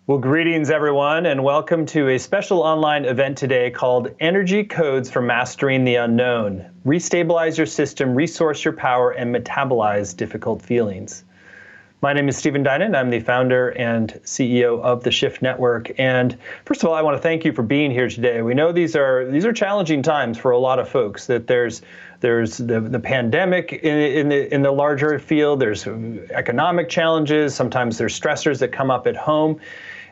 Well, greetings, everyone, and welcome to a special online event today called Energy Codes for Mastering the Unknown. Restabilize your system, resource your power, and metabolize difficult feelings. My name is Stephen Dinan. I'm the founder and CEO of the Shift Network. And first of all, I want to thank you for being here today. We know these are challenging times for a lot of folks. That there's the pandemic in the larger field. There's economic challenges. Sometimes there's stressors that come up at home.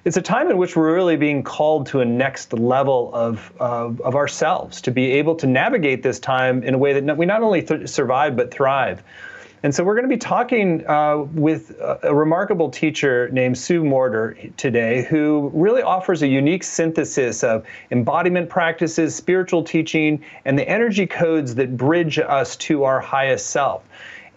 It's a time in which we're really being called to a next level of ourselves, to be able to navigate this time in a way that we not only survive but thrive. And so we're going to be talking with a remarkable teacher named Sue Morter today, who really offers a unique synthesis of embodiment practices, spiritual teaching, and the energy codes that bridge us to our highest self.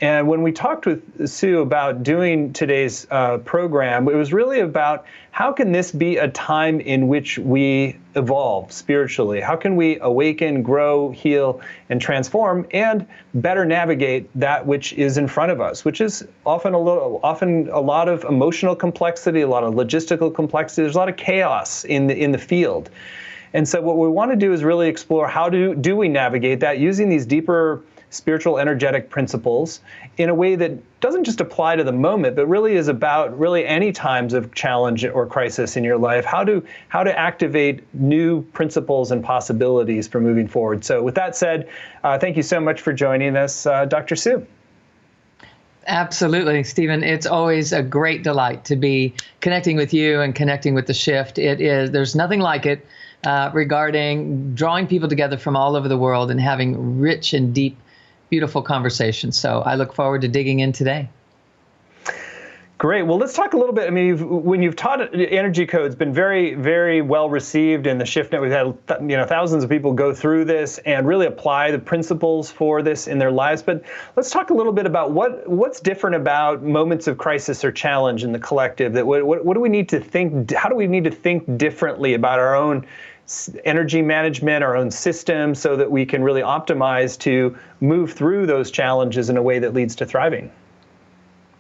And when we talked with Sue about doing today's program, it was really about how can this be a time in which we evolve spiritually? How can we awaken, grow, heal, and transform, and better navigate that which is in front of us, which is often a lot of emotional complexity, a lot of logistical complexity. There's a lot of chaos in the field. And so what we want to do is really explore how do we navigate that using these deeper spiritual energetic principles in a way that doesn't just apply to the moment, but really is about really any times of challenge or crisis in your life, how to activate new principles and possibilities for moving forward. So with that said, thank you so much for joining us, Dr. Sue. Absolutely, Stephen. It's always a great delight to be connecting with you and connecting with the Shift. There's nothing like it regarding drawing people together from all over the world and having rich and deep, beautiful conversations. So I look forward to digging in today. Great. Well, let's talk a little bit. I mean, when you've taught energy codes, been very, very well received in the ShiftNet. We've had thousands of people go through this and really apply the principles for this in their lives. But let's talk a little bit about what's different about moments of crisis or challenge in the collective. That what do we need to think? How do we need to think differently about our own energy management, our own system, so that we can really optimize to move through those challenges in a way that leads to thriving?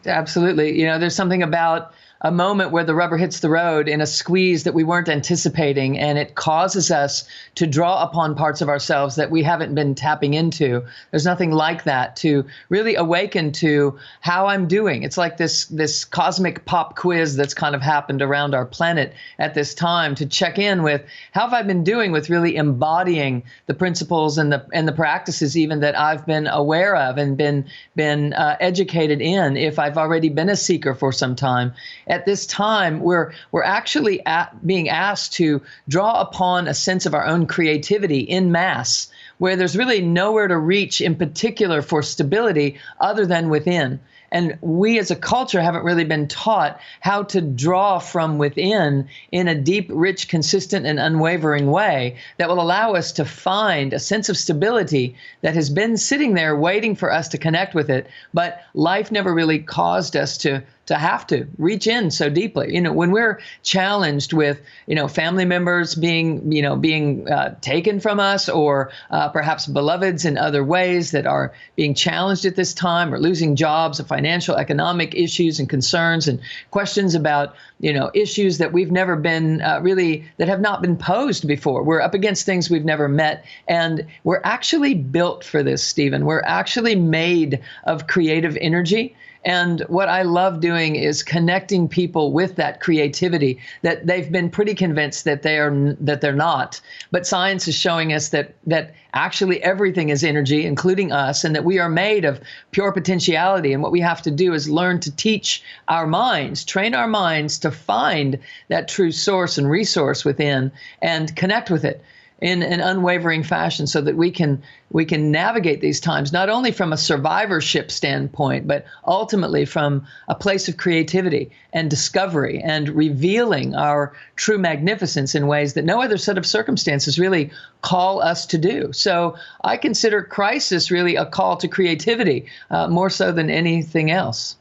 Absolutely. There's something about a moment where the rubber hits the road in a squeeze that we weren't anticipating, and it causes us to draw upon parts of ourselves that we haven't been tapping into. There's nothing like that to really awaken to how I'm doing. It's like this cosmic pop quiz that's kind of happened around our planet at this time to check in with how have I been doing with really embodying the principles and the practices even that I've been aware of and been educated in, if I've already been a seeker for some time. At this time, we're actually being asked to draw upon a sense of our own creativity in mass, where there's really nowhere to reach in particular for stability other than within. And we as a culture haven't really been taught how to draw from within in a deep, rich, consistent, and unwavering way that will allow us to find a sense of stability that has been sitting there waiting for us to connect with it. But life never really caused us to have to reach in so deeply. When we're challenged with, family members being taken from us, or perhaps beloveds in other ways that are being challenged at this time, or losing jobs, or financial, economic issues and concerns and questions about, issues that we've never been that have not been posed before. We're up against things we've never met, and we're actually built for this, Stephen. We're actually made of creative energy. And what I love doing is connecting people with that creativity that they've been pretty convinced that they're not. But science is showing us that actually everything is energy, including us, and that we are made of pure potentiality. And what we have to do is learn to teach our minds, train our minds to find that true source and resource within and connect with it in an unwavering fashion, so that we can navigate these times, not only from a survivorship standpoint, but ultimately from a place of creativity and discovery and revealing our true magnificence in ways that no other set of circumstances really call us to do. So I consider crisis really a call to creativity, more so than anything else.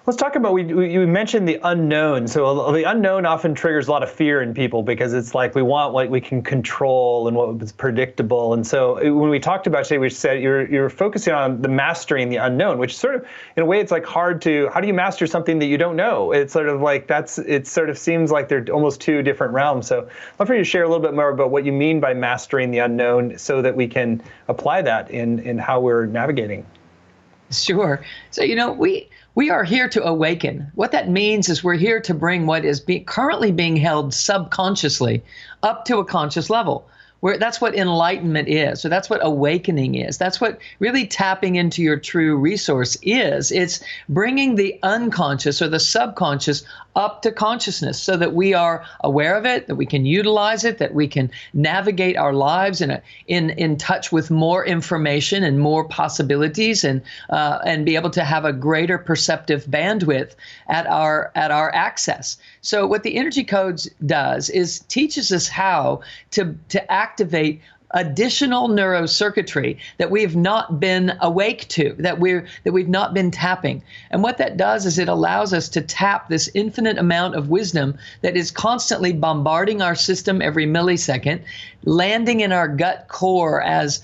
Let's talk about, you mentioned the unknown. So the unknown often triggers a lot of fear in people because it's like we want what we can control and what is predictable. And so when we talked about today, we said you're focusing on the mastering the unknown, which sort of, in a way, it's like how do you master something that you don't know? It's sort of like it sort of seems like they're almost two different realms. So I'd love for you to share a little bit more about what you mean by mastering the unknown so that we can apply that in how we're navigating. Sure. So, we are here to awaken. What that means is we're here to bring what is currently being held subconsciously up to a conscious level. That's what enlightenment is. So that's what awakening is. That's what really tapping into your true resource is. It's bringing the unconscious or the subconscious up to consciousness so that we are aware of it, that we can utilize it, that we can navigate our lives in touch with more information and more possibilities, and be able to have a greater perceptive bandwidth at our access. So what the Energy Codes does is teaches us how to activate additional neurocircuitry that we have not been awake to, that we've not been tapping. And what that does is it allows us to tap this infinite amount of wisdom that is constantly bombarding our system every millisecond, landing in our gut core as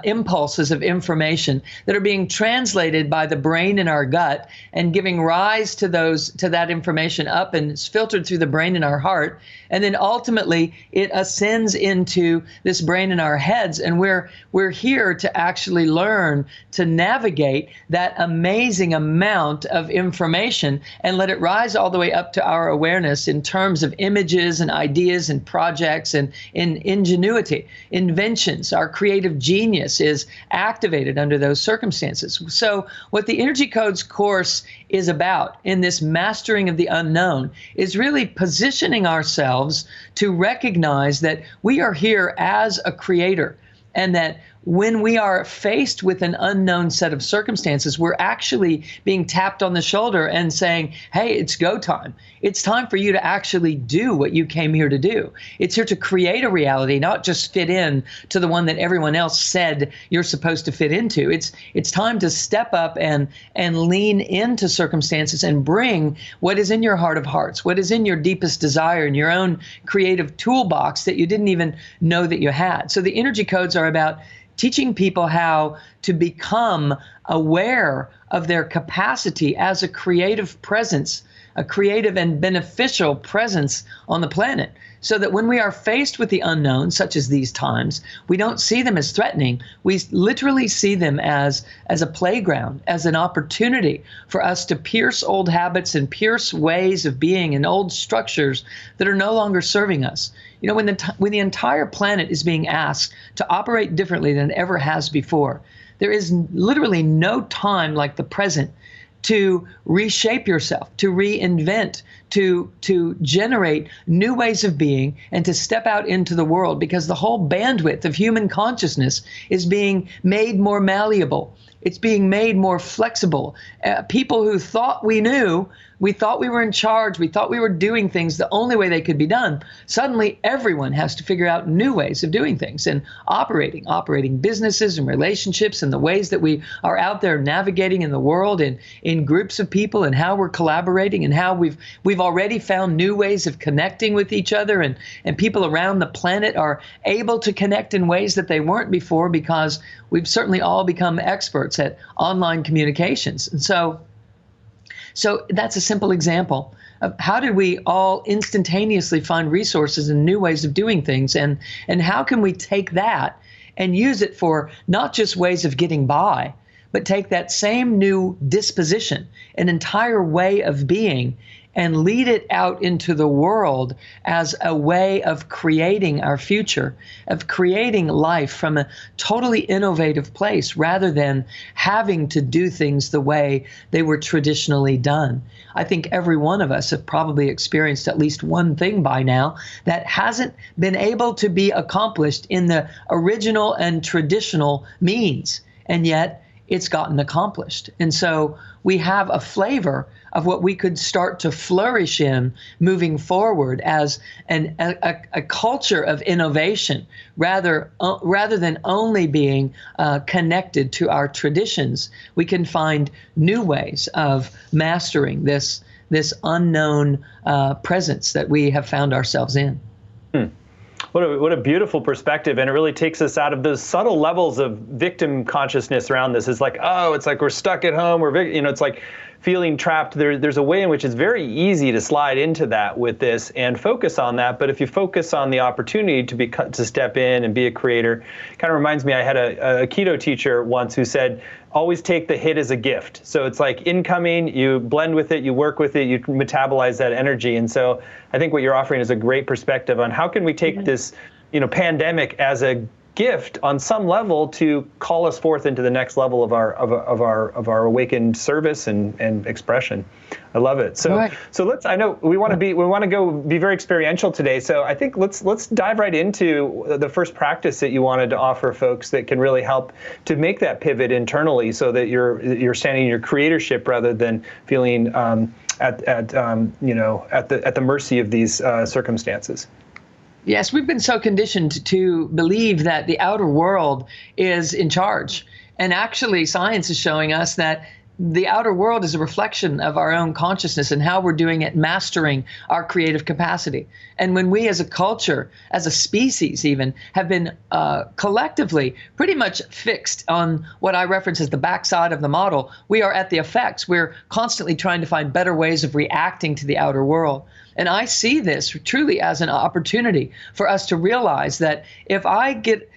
impulses of information that are being translated by the brain in our gut and giving rise to that information up, and it's filtered through the brain in our heart. And then ultimately it ascends into this brain in our heads, and we're here to actually learn to navigate that amazing amount of information and let it rise all the way up to our awareness in terms of images and ideas and projects and in ingenuity, inventions. Our creative genius is activated under those circumstances. So what the Energy Codes course is about in this mastering of the unknown is really positioning ourselves to recognize that we are here as a creator, and that when we are faced with an unknown set of circumstances, we're actually being tapped on the shoulder and saying, hey, it's go time. It's time for you to actually do what you came here to do. It's here to create a reality, not just fit in to the one that everyone else said you're supposed to fit into. It's time to step up and lean into circumstances and bring what is in your heart of hearts, what is in your deepest desire, in your own creative toolbox that you didn't even know that you had. So the Energy Codes are about teaching people how to become aware of their capacity as a creative presence, a creative and beneficial presence on the planet, so that when we are faced with the unknown, such as these times, we don't see them as threatening. We literally see them as a playground, as an opportunity for us to pierce old habits and pierce ways of being and old structures that are no longer serving us. When the entire planet is being asked to operate differently than it ever has before, there is literally no time like the present to reshape yourself, to reinvent, to generate new ways of being, and to step out into the world, because the whole bandwidth of human consciousness is being made more malleable. It's being made more flexible. People who thought we knew, we thought we were in charge, we thought we were doing things the only way they could be done. Suddenly, everyone has to figure out new ways of doing things and operating businesses and relationships, and the ways that we are out there navigating in the world and in groups of people, and how we're collaborating, and how we've already found new ways of connecting with each other, and people around the planet are able to connect in ways that they weren't before, because we've certainly all become experts at online communications. And so that's a simple example of how did we all instantaneously find resources and new ways of doing things, and how can we take that and use it for not just ways of getting by, but take that same new disposition, an entire way of being, and lead it out into the world as a way of creating our future, of creating life from a totally innovative place, rather than having to do things the way they were traditionally done. I think every one of us have probably experienced at least one thing by now that hasn't been able to be accomplished in the original and traditional means. And yet, it's gotten accomplished. And so we have a flavor of what we could start to flourish in moving forward as a culture of innovation, rather than only being connected to our traditions. We can find new ways of mastering this unknown presence that we have found ourselves in. What a beautiful perspective, and it really takes us out of those subtle levels of victim consciousness around this. It's like, oh, it's like we're stuck at home, it's like feeling trapped. There's a way in which it's very easy to slide into that with this and focus on that. But if you focus on the opportunity to step in and be a creator, it kind of reminds me, I had a keto teacher once who said, always take the hit as a gift. So it's like incoming, you blend with it, you work with it, you metabolize that energy. And so I think what you're offering is a great perspective on how can we take this, pandemic as a gift on some level to call us forth into the next level of our awakened service and expression. I love it. So right. So I know we want to go be very experiential today. So I think let's dive right into the first practice that you wanted to offer folks that can really help to make that pivot internally, so that you're standing in your creatorship rather than feeling at the mercy of these circumstances. Yes, we've been so conditioned to believe that the outer world is in charge. And actually, science is showing us that the outer world is a reflection of our own consciousness and how we're doing at mastering our creative capacity. And when we as a culture, as a species even, have been collectively pretty much fixed on what I reference as the backside of the model, we are at the effects. We're constantly trying to find better ways of reacting to the outer world. And I see this truly as an opportunity for us to realize that if I get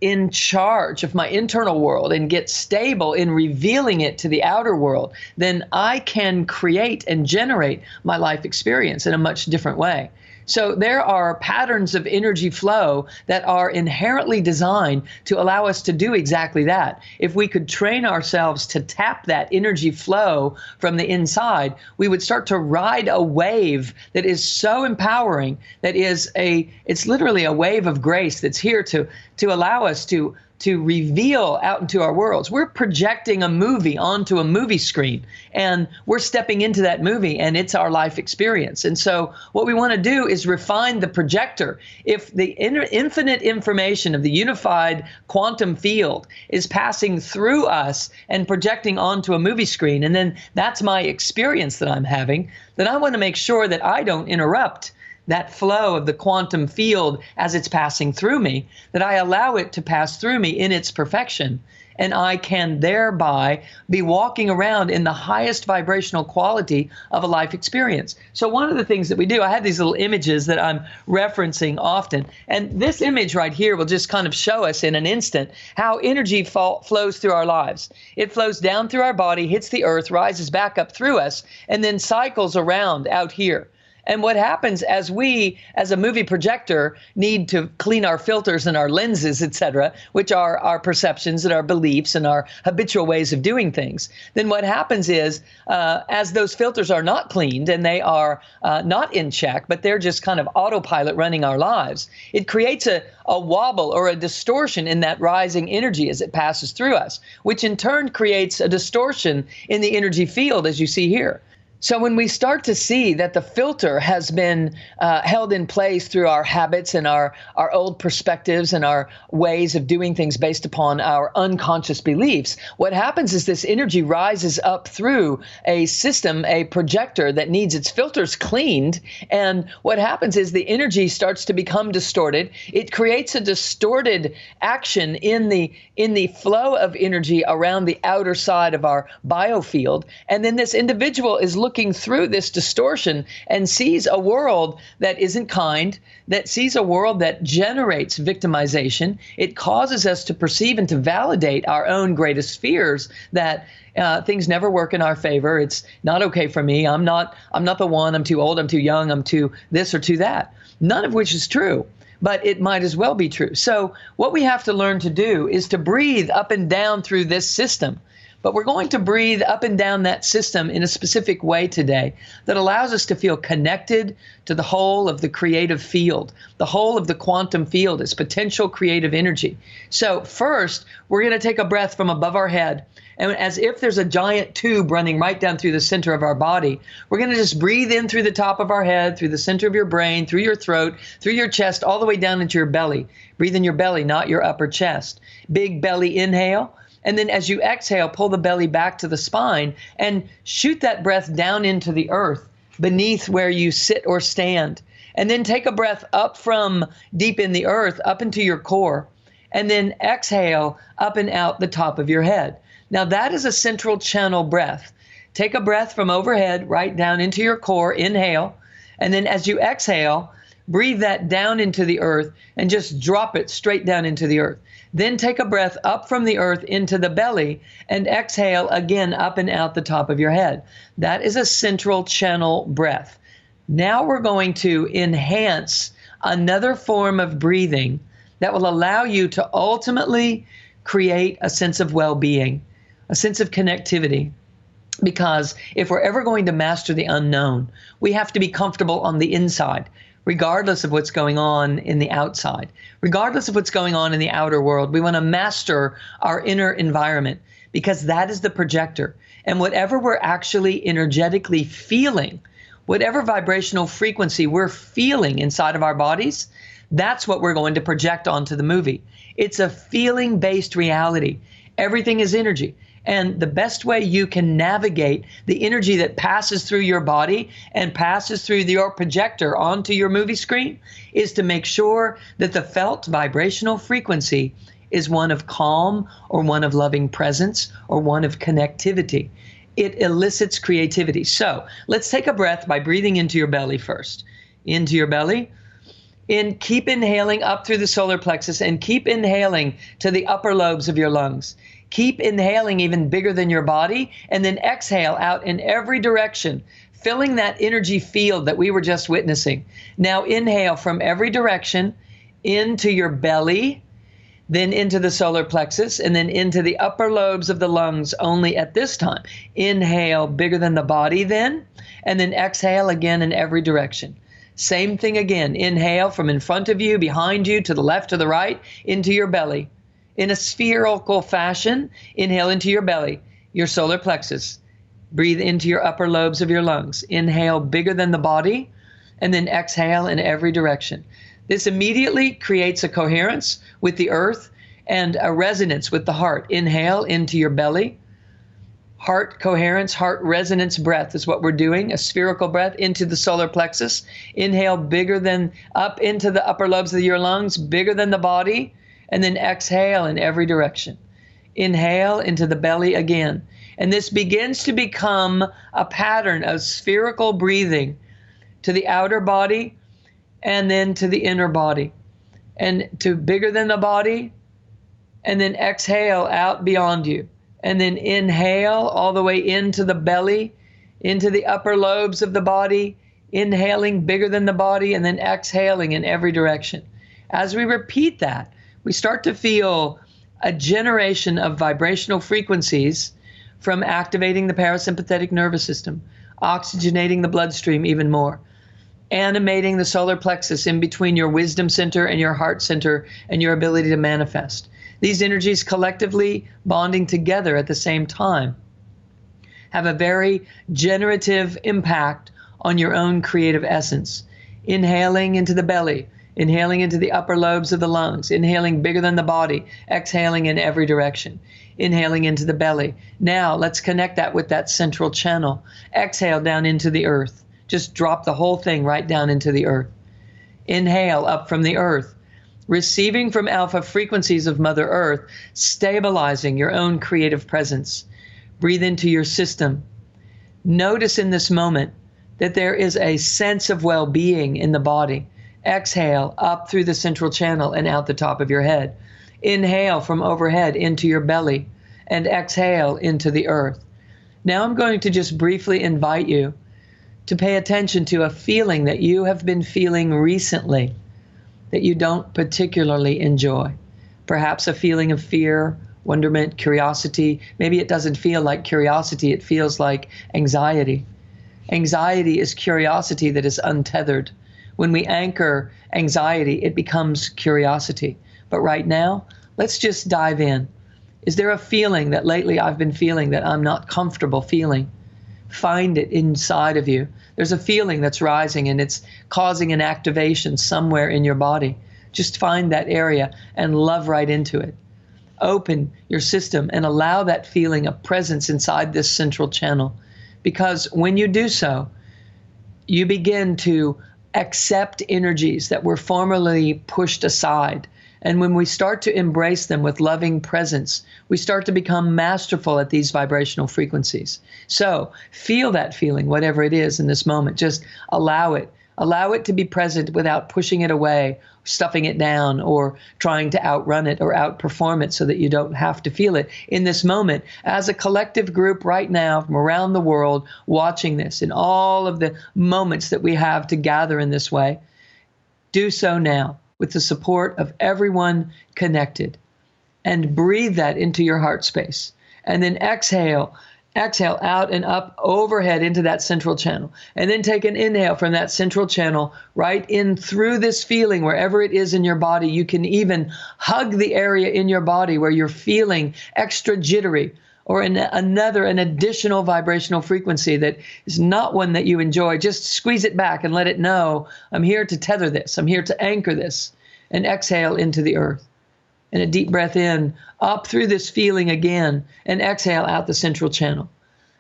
in charge of my internal world and get stable in revealing it to the outer world, then I can create and generate my life experience in a much different way. So there are patterns of energy flow that are inherently designed to allow us to do exactly that. If we could train ourselves to tap that energy flow from the inside, we would start to ride a wave that is so empowering, it's literally a wave of grace that's here to allow us to reveal out into our worlds. We're projecting a movie onto a movie screen, and we're stepping into that movie, and it's our life experience. And so what we want to do is refine the projector. If the infinite information of the unified quantum field is passing through us and projecting onto a movie screen, and then that's my experience that I'm having, then I want to make sure that I don't interrupt that flow of the quantum field as it's passing through me, that I allow it to pass through me in its perfection. And I can thereby be walking around in the highest vibrational quality of a life experience. So one of the things that we do, I have these little images that I'm referencing often. And this image right here will just kind of show us in an instant how energy flows through our lives. It flows down through our body, hits the earth, rises back up through us, and then cycles around out here. And what happens as we, as a movie projector, need to clean our filters and our lenses, et cetera, which are our perceptions and our beliefs and our habitual ways of doing things, then what happens is, as those filters are not cleaned and they are not in check, but they're just kind of autopilot running our lives, it creates a wobble or a distortion in that rising energy as it passes through us, which in turn creates a distortion in the energy field, as you see here. So when we start to see that the filter has been held in place through our habits and our old perspectives and our ways of doing things based upon our unconscious beliefs, what happens is this energy rises up through a system, a projector that needs its filters cleaned. And what happens is the energy starts to become distorted. It creates a distorted action in the flow of energy around the outer side of our biofield. And then this individual is looking through this distortion and sees a world that isn't kind, that sees a world that generates victimization. It causes us to perceive and to validate our own greatest fears that things never work in our favor. It's not okay for me. I'm not the one. I'm too old. I'm too young. I'm too this or too that. None of which is true, but it might as well be true. So what we have to learn to do is to breathe up and down through this system, But we're going to breathe up and down that system in a specific way today that allows us to feel connected to the whole of the creative field. The whole of the quantum field is potential creative energy. So first, we're going to take a breath from above our head. And as if there's a giant tube running right down through the center of our body, we're going to just breathe in through the top of our head, through the center of your brain, through your throat, through your chest, all the way down into your belly. Breathe in your belly, not your upper chest. Big belly inhale. And then as you exhale, pull the belly back to the spine and shoot that breath down into the earth beneath where you sit or stand. And then take a breath up from deep in the earth, up into your core. And then exhale up and out the top of your head. Now that is a central channel breath. Take a breath from overhead right down into your core, inhale. And then as you exhale, breathe that down into the earth and just drop it straight down into the earth. Then take a breath up from the earth into the belly and exhale again up and out the top of your head. That is a central channel breath. Now we're going to enhance another form of breathing that will allow you to ultimately create a sense of well-being, a sense of connectivity. Because if we're ever going to master the unknown, we have to be comfortable on the inside, regardless of what's going on in the outside, regardless of what's going on in the outer world. We want to master our inner environment because that is the projector. And whatever we're actually energetically feeling, whatever vibrational frequency we're feeling inside of our bodies, that's what we're going to project onto the movie. It's a feeling-based reality. Everything is energy. And the best way you can navigate the energy that passes through your body and passes through your projector onto your movie screen is to make sure that the felt vibrational frequency is one of calm or one of loving presence or one of connectivity. It elicits creativity. So let's take a breath by breathing into your belly first. Into your belly. Keep inhaling up through the solar plexus and keep inhaling to the upper lobes of your lungs. Keep inhaling even bigger than your body, and then exhale out in every direction, filling that energy field that we were just witnessing. Now inhale from every direction into your belly, then into the solar plexus, and then into the upper lobes of the lungs only at this time. Inhale bigger than the body then, and then exhale again in every direction. Same thing again. Inhale from in front of you, behind you, to the left, to the right, into your belly. In a spherical fashion, inhale into your belly, your solar plexus. Breathe into your upper lobes of your lungs. Inhale bigger than the body, and then exhale in every direction. This immediately creates a coherence with the earth and a resonance with the heart. Inhale into your belly. Heart coherence, heart resonance breath is what we're doing, a spherical breath into the solar plexus. Inhale bigger than, up into the upper lobes of your lungs, bigger than the body, and then exhale in every direction. Inhale into the belly again. And this begins to become a pattern of spherical breathing to the outer body and then to the inner body. And to bigger than the body, and then exhale out beyond you. And then inhale all the way into the belly, into the upper lobes of the body, inhaling bigger than the body, and then exhaling in every direction. As we repeat that, we start to feel a generation of vibrational frequencies from activating the parasympathetic nervous system, oxygenating the bloodstream even more, animating the solar plexus in between your wisdom center and your heart center and your ability to manifest. These energies collectively bonding together at the same time have a very generative impact on your own creative essence. Inhaling into the belly, inhaling into the upper lobes of the lungs, inhaling bigger than the body, exhaling in every direction, inhaling into the belly. Now let's connect that with that central channel. Exhale down into the earth. Just drop the whole thing right down into the earth. Inhale up from the earth, receiving from alpha frequencies of Mother Earth, stabilizing your own creative presence. Breathe into your system. Notice in this moment that there is a sense of well-being in the body. Exhale up through the central channel and out the top of your head. Inhale from overhead into your belly and exhale into the earth. Now I'm going to just briefly invite you to pay attention to a feeling that you have been feeling recently that you don't particularly enjoy. Perhaps a feeling of fear wonderment, curiosity. Maybe it doesn't feel like curiosity, it feels like anxiety. Anxiety is curiosity that is untethered. When we anchor anxiety, it becomes curiosity. But right now, let's just dive in. Is there a feeling that lately I've been feeling that I'm not comfortable feeling? Find it inside of you. There's a feeling that's rising and it's causing an activation somewhere in your body. Just find that area and love right into it. Open your system and allow that feeling of presence inside this central channel. Because when you do so, you begin to accept energies that were formerly pushed aside. And when we start to embrace them with loving presence, we start to become masterful at these vibrational frequencies. So feel that feeling, whatever it is in this moment. Just allow it. Allow it to be present without pushing it away, stuffing it down, or trying to outrun it or outperform it so that you don't have to feel it. In this moment, as a collective group right now from around the world watching this, in all of the moments that we have to gather in this way, do so now with the support of everyone connected. And breathe that into your heart space. And then exhale. Exhale out and up overhead into that central channel. And then take an inhale from that central channel right in through this feeling wherever it is in your body. You can even hug the area in your body where you're feeling extra jittery or an additional vibrational frequency that is not one that you enjoy. Just squeeze it back and let it know, I'm here to tether this. I'm here to anchor this. And exhale into the earth. And a deep breath in, up through this feeling again, and exhale out the central channel.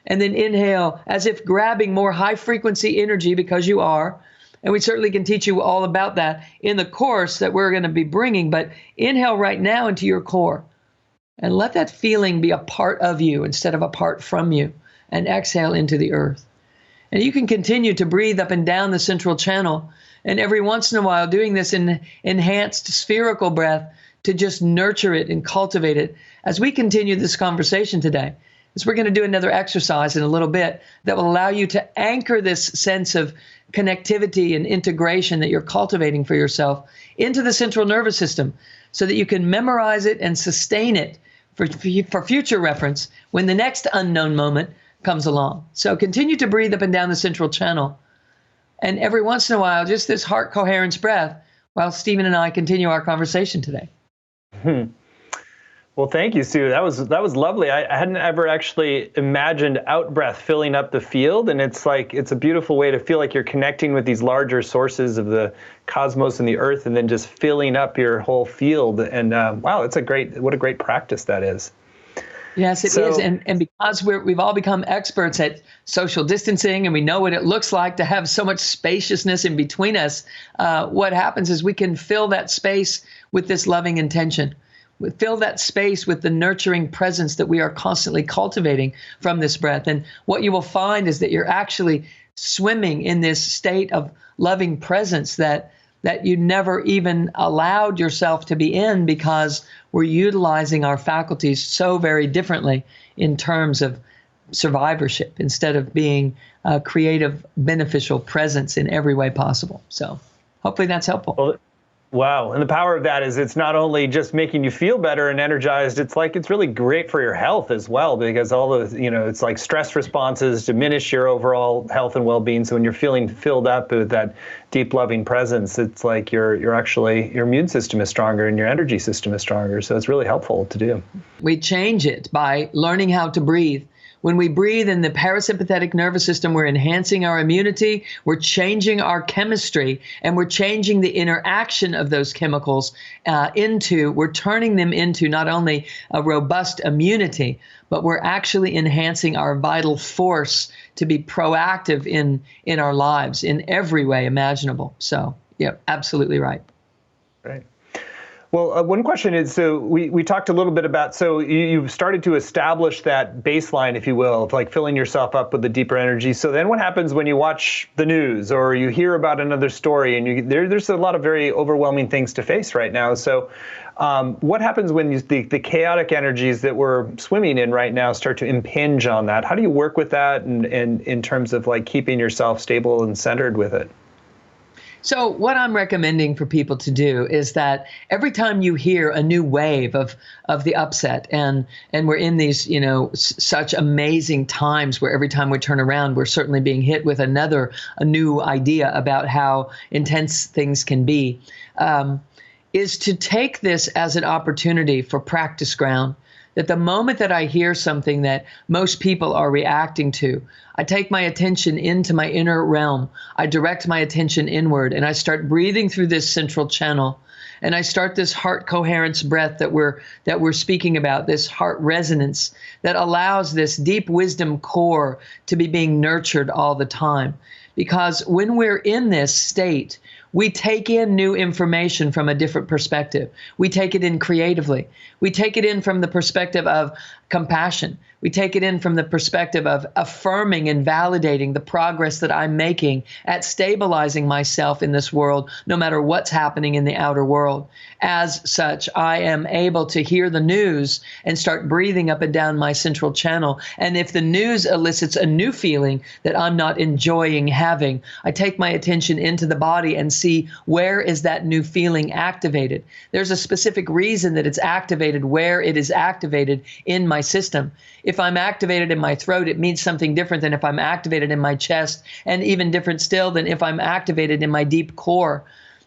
And then inhale as if grabbing more high frequency energy, because you are. And we certainly can teach you all about that in the course that we're going to be bringing. But inhale right now into your core. And let that feeling be a part of you instead of apart from you. And exhale into the earth. And you can continue to breathe up and down the central channel. And every once in a while doing this in enhanced spherical breath to just nurture it and cultivate it. As we continue this conversation today, is we're going to do another exercise in a little bit that will allow you to anchor this sense of connectivity and integration that you're cultivating for yourself into the central nervous system so that you can memorize it and sustain it for future reference when the next unknown moment comes along. So continue to breathe up and down the central channel. And every once in a while, just this heart coherence breath while Stephen and I continue our conversation today. Well, thank you, Sue. That was lovely. I hadn't ever actually imagined out breath filling up the field, and it's a beautiful way to feel like you're connecting with these larger sources of the cosmos and the earth, and then just filling up your whole field. And wow, what a great practice that is. Yes, it is. And because we've all become experts at social distancing and we know what it looks like to have so much spaciousness in between us, what happens is we can fill that space with this loving intention. We fill that space with the nurturing presence that we are constantly cultivating from this breath. And what you will find is that you're actually swimming in this state of loving presence that you never even allowed yourself to be in, because we're utilizing our faculties so very differently in terms of survivorship instead of being a creative, beneficial presence in every way possible. So hopefully that's helpful. Well, wow. And the power of that is it's not only just making you feel better and energized, it's really great for your health as well, because all the, it's like stress responses diminish your overall health and well-being. So when you're feeling filled up with that deep loving presence, it's like your immune system is stronger and your energy system is stronger. So it's really helpful to do. We change it by learning how to breathe. When we breathe in the parasympathetic nervous system, we're enhancing our immunity, we're changing our chemistry, and we're changing the interaction of those chemicals we're turning them into not only a robust immunity, but we're actually enhancing our vital force to be proactive in our lives in every way imaginable. So, yeah, absolutely right. Right. Well, one question is, so we talked a little bit about, so you've started to establish that baseline, if you will, of like filling yourself up with the deeper energy. So then what happens when you watch the news or you hear about another story, and there's a lot of very overwhelming things to face right now. So what happens when the chaotic energies that we're swimming in right now start to impinge on that? How do you work with that and in terms of like keeping yourself stable and centered with it? So what I'm recommending for people to do is that every time you hear a new wave of the upset, and we're in these, such amazing times where every time we turn around, we're certainly being hit with a new idea about how intense things can be, is to take this as an opportunity for practice ground. That the moment that I hear something that most people are reacting to, I take my attention into my inner realm. I direct my attention inward, and I start breathing through this central channel. And I start this heart coherence breath that we're speaking about, this heart resonance that allows this deep wisdom core to be being nurtured all the time. Because when we're in this state, we take in new information from a different perspective. We take it in creatively. We take it in from the perspective of compassion. We take it in from the perspective of affirming and validating the progress that I'm making at stabilizing myself in this world, no matter what's happening in the outer world. As such, I am able to hear the news and start breathing up and down my central channel. And if the news elicits a new feeling that I'm not enjoying having, I take my attention into the body and see where is that new feeling activated. There's a specific reason that it's activated, where it is activated in my system. If I'm activated in my throat, it means something different than if I'm activated in my chest, and even different still than if I'm activated in my deep core.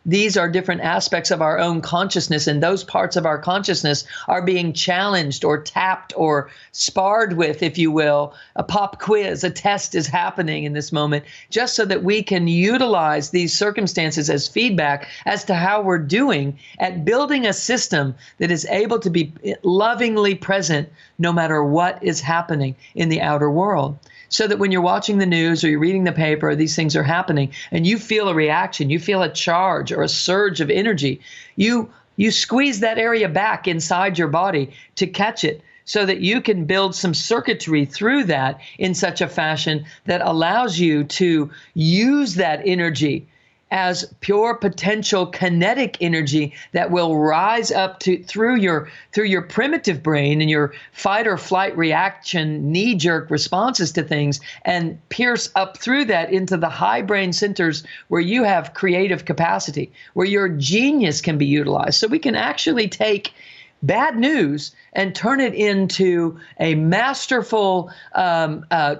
These are different aspects of our own consciousness, and those parts of our consciousness are being challenged or tapped or sparred with, if you will. A pop quiz, a test is happening in this moment, just so that we can utilize these circumstances as feedback as to how we're doing at building a system that is able to be lovingly present no matter what is happening in the outer world. So that when you're watching the news or you're reading the paper, these things are happening, and you feel a reaction, you feel a charge or a surge of energy, you squeeze that area back inside your body to catch it, so that you can build some circuitry through that in such a fashion that allows you to use that energy as pure potential kinetic energy that will rise up through your primitive brain and your fight or flight reaction, knee-jerk responses to things, and pierce up through that into the high brain centers where you have creative capacity, where your genius can be utilized. So we can actually take bad news and turn it into a masterful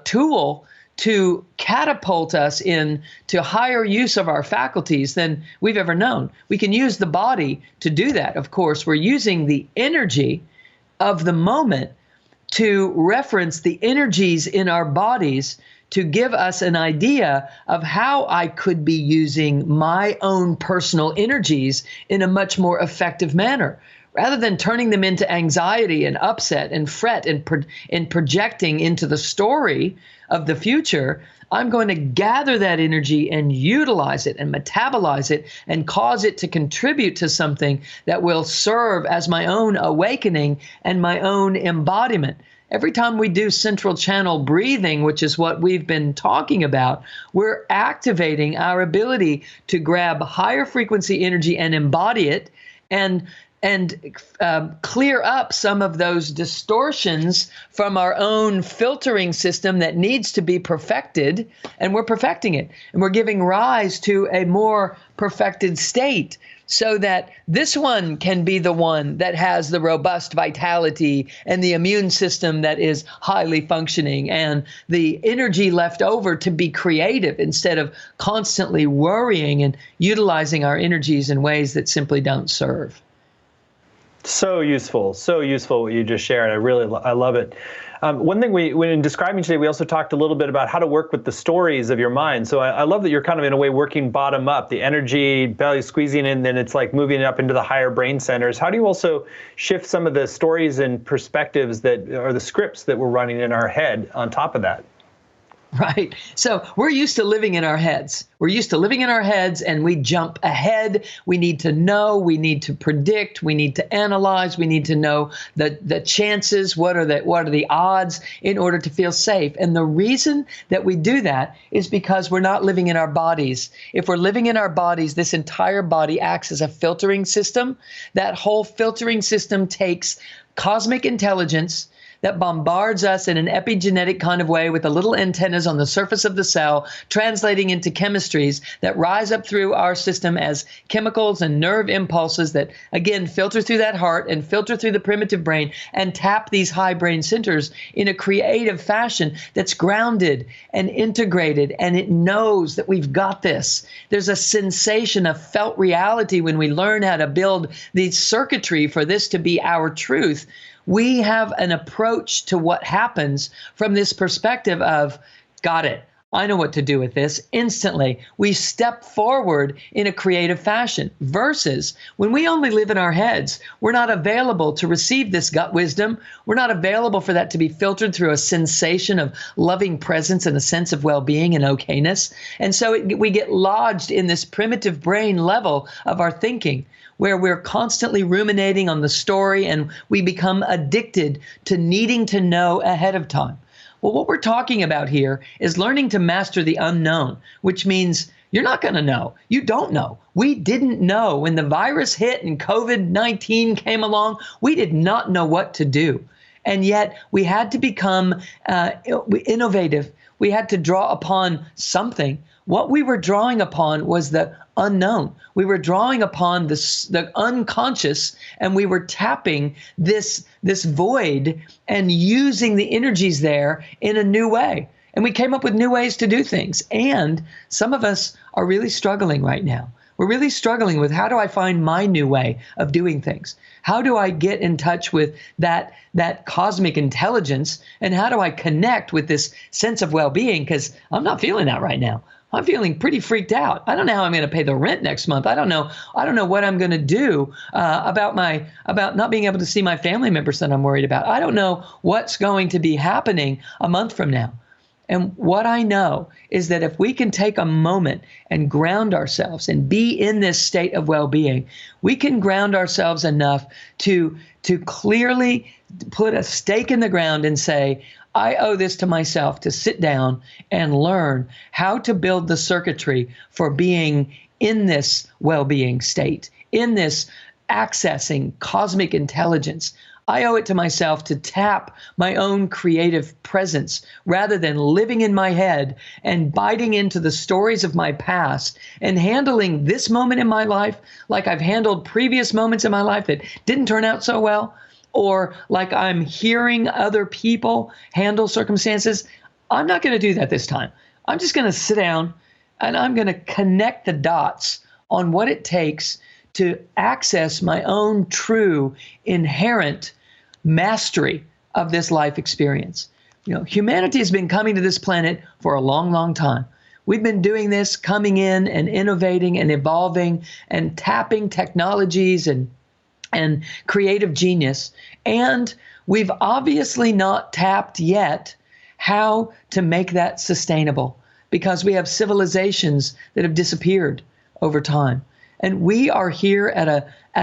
tool to catapult us into higher use of our faculties than we've ever known. We can use the body to do that. Of course, we're using the energy of the moment to reference the energies in our bodies to give us an idea of how I could be using my own personal energies in a much more effective manner. Rather than turning them into anxiety and upset and fret and projecting into the story of the future, I'm going to gather that energy and utilize it and metabolize it and cause it to contribute to something that will serve as my own awakening and my own embodiment. Every time we do central channel breathing, which is what we've been talking about, we're activating our ability to grab higher frequency energy and embody it and clear up some of those distortions from our own filtering system that needs to be perfected, and we're perfecting it. And we're giving rise to a more perfected state so that this one can be the one that has the robust vitality and the immune system that is highly functioning and the energy left over to be creative instead of constantly worrying and utilizing our energies in ways that simply don't serve. So useful what you just shared. I love it. One thing when describing today, we also talked a little bit about how to work with the stories of your mind. So I love that you're kind of in a way working bottom up, the energy, belly squeezing in, then it's like moving it up into the higher brain centers. How do you also shift some of the stories and perspectives that are the scripts that we're running in our head on top of that? Right. So we're used to living in our heads. We're used to living in our heads, and we jump ahead. We need to know, we need to predict, we need to analyze, we need to know the chances, what are the odds in order to feel safe. And the reason that we do that is because we're not living in our bodies. If we're living in our bodies, this entire body acts as a filtering system. That whole filtering system takes cosmic intelligence that bombards us in an epigenetic kind of way with the little antennas on the surface of the cell, translating into chemistries that rise up through our system as chemicals and nerve impulses that, again, filter through that heart and filter through the primitive brain and tap these high brain centers in a creative fashion that's grounded and integrated, and it knows that we've got this. There's a sensation of felt reality when we learn how to build the circuitry for this to be our truth. We have an approach to what happens from this perspective of, got it, I know what to do with this. Instantly, we step forward in a creative fashion, versus when we only live in our heads, we're not available to receive this gut wisdom. We're not available for that to be filtered through a sensation of loving presence and a sense of well-being and okayness. And so we get lodged in this primitive brain level of our thinking, where we're constantly ruminating on the story, and we become addicted to needing to know ahead of time. Well, what we're talking about here is learning to master the unknown, which means you're not going to know. You don't know. We didn't know when the virus hit and COVID-19 came along. We did not know what to do. And yet we had to become innovative. We had to draw upon something. What we were drawing upon was the unknown. We were drawing upon the unconscious, and we were tapping this void and using the energies there in a new way. And we came up with new ways to do things. And some of us are really struggling right now. We're really struggling with, how do I find my new way of doing things? How do I get in touch with that cosmic intelligence? And how do I connect with this sense of well-being? Because I'm not feeling that right now. I'm feeling pretty freaked out. I don't know how I'm going to pay the rent next month. I don't know what I'm going to do about not being able to see my family members that I'm worried about. I don't know what's going to be happening a month from now. And what I know is that if we can take a moment and ground ourselves and be in this state of well-being, we can ground ourselves enough to clearly put a stake in the ground and say, I owe this to myself to sit down and learn how to build the circuitry for being in this well-being state, in this accessing cosmic intelligence. I owe it to myself to tap my own creative presence rather than living in my head and biting into the stories of my past and handling this moment in my life like I've handled previous moments in my life that didn't turn out so well, or like I'm hearing other people handle circumstances. I'm not going to do that this time. I'm just going to sit down and I'm going to connect the dots on what it takes to access my own true inherent mastery of this life experience. Humanity has been coming to this planet for a long, long time. We've been doing this, coming in and innovating and evolving and tapping technologies and creative genius. And we've obviously not tapped yet how to make that sustainable, because we have civilizations that have disappeared over time. And we are here at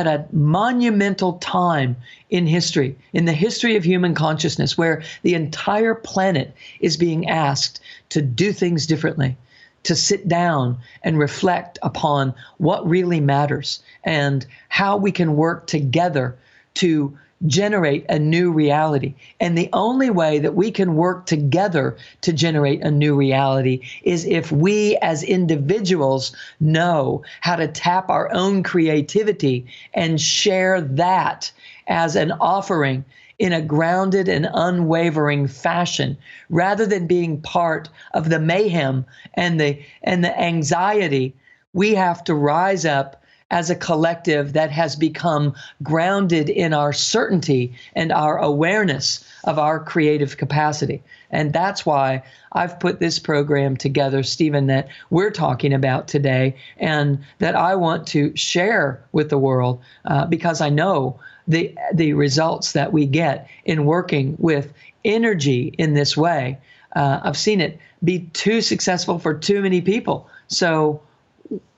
a monumental time in history, in the history of human consciousness, where the entire planet is being asked to do things differently, to sit down and reflect upon what really matters and how we can work together to generate a new reality. And the only way that we can work together to generate a new reality is if we as individuals know how to tap our own creativity and share that as an offering in a grounded and unwavering fashion, rather than being part of the mayhem and the anxiety. We have to rise up as a collective that has become grounded in our certainty and our awareness of our creative capacity. And that's why I've put this program together, Stephen, that we're talking about today, and that I want to share with the world, because I know the results that we get in working with energy in this way. I've seen it be too successful for too many people. So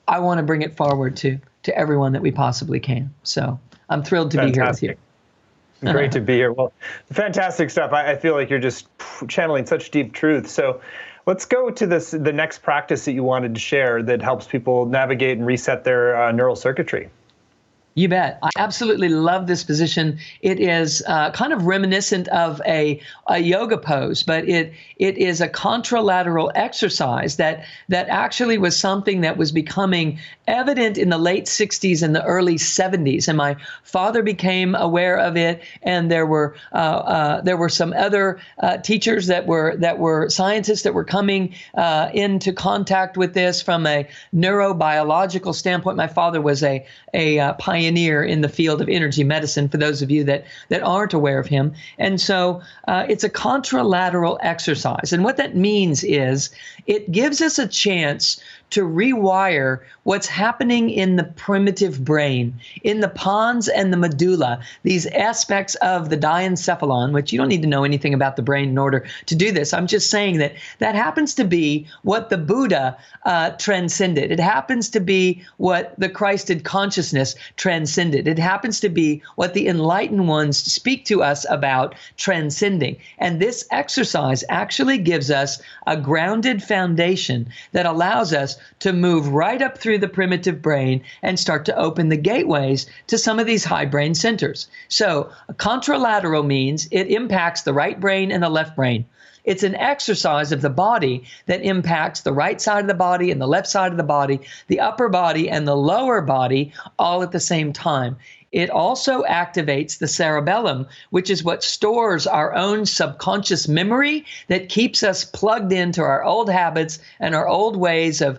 I want to bring it forward to everyone that we possibly can. So I'm thrilled to be here with you. Great to be here. Well, fantastic stuff. I feel like you're just channeling such deep truth. So let's go to the next practice that you wanted to share that helps people navigate and reset their neural circuitry. You bet. I absolutely love this position. It is kind of reminiscent of a yoga pose, but it is a contralateral exercise that actually was something that was becoming evident in the late 60s and the early 70s. And my father became aware of it, and there were some other teachers that were scientists that were coming into contact with this from a neurobiological standpoint. My father was a pioneer in the field of energy medicine, for those of you that aren't aware of him. And so it's a contralateral exercise. And what that means is it gives us a chance to rewire what's happening in the primitive brain, in the pons and the medulla, these aspects of the diencephalon, which you don't need to know anything about the brain in order to do this. I'm just saying that happens to be what the Buddha transcended. It happens to be what the Christed consciousness transcended. It happens to be what the enlightened ones speak to us about transcending. And this exercise actually gives us a grounded foundation that allows us to move right up through the primitive brain and start to open the gateways to some of these high brain centers. So contralateral means it impacts the right brain and the left brain. It's an exercise of the body that impacts the right side of the body and the left side of the body, the upper body and the lower body, all at the same time. It also activates the cerebellum, which is what stores our own subconscious memory that keeps us plugged into our old habits and our old ways of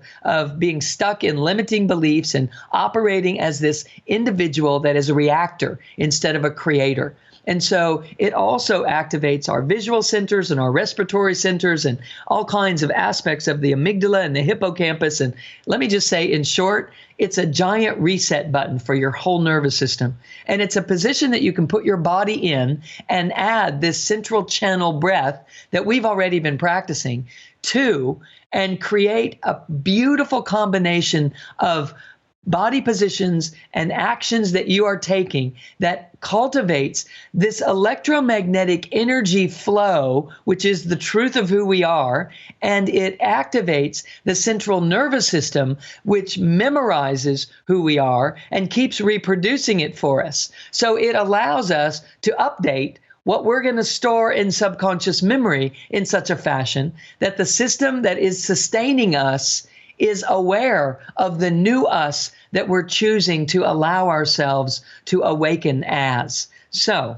being stuck in limiting beliefs and operating as this individual that is a reactor instead of a creator. And so it also activates our visual centers and our respiratory centers and all kinds of aspects of the amygdala and the hippocampus. And let me just say, in short, it's a giant reset button for your whole nervous system. And it's a position that you can put your body in and add this central channel breath that we've already been practicing to, and create a beautiful combination of body positions and actions that you are taking that cultivates this electromagnetic energy flow, which is the truth of who we are, and it activates the central nervous system, which memorizes who we are and keeps reproducing it for us. So it allows us to update what we're going to store in subconscious memory in such a fashion that the system that is sustaining us is aware of the new us that we're choosing to allow ourselves to awaken as. So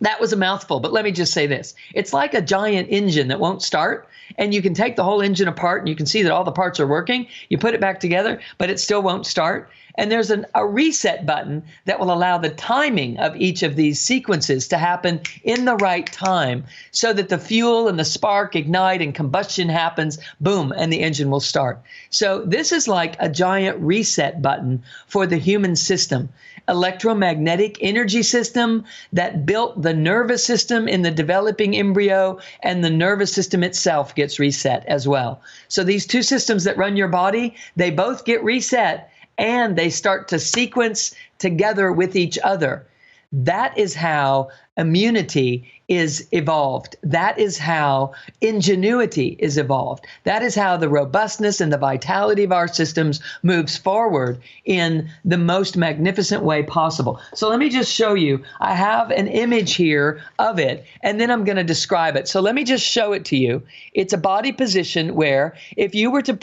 that was a mouthful, but let me just say this. It's like a giant engine that won't start, and you can take the whole engine apart and you can see that all the parts are working. You put it back together, but it still won't start. And there's a reset button that will allow the timing of each of these sequences to happen in the right time so that the fuel and the spark ignite and combustion happens, boom, and the engine will start. So this is like a giant reset button for the human system, electromagnetic energy system that built the nervous system in the developing embryo, and the nervous system itself gets reset as well. So these two systems that run your body, they both get reset, and they start to sequence together with each other. That is how immunity is evolved. That is how ingenuity is evolved. That is how the robustness and the vitality of our systems moves forward in the most magnificent way possible. So let me just show you. I have an image here of it, and then I'm going to describe it. So let me just show it to you. It's a body position where if you were to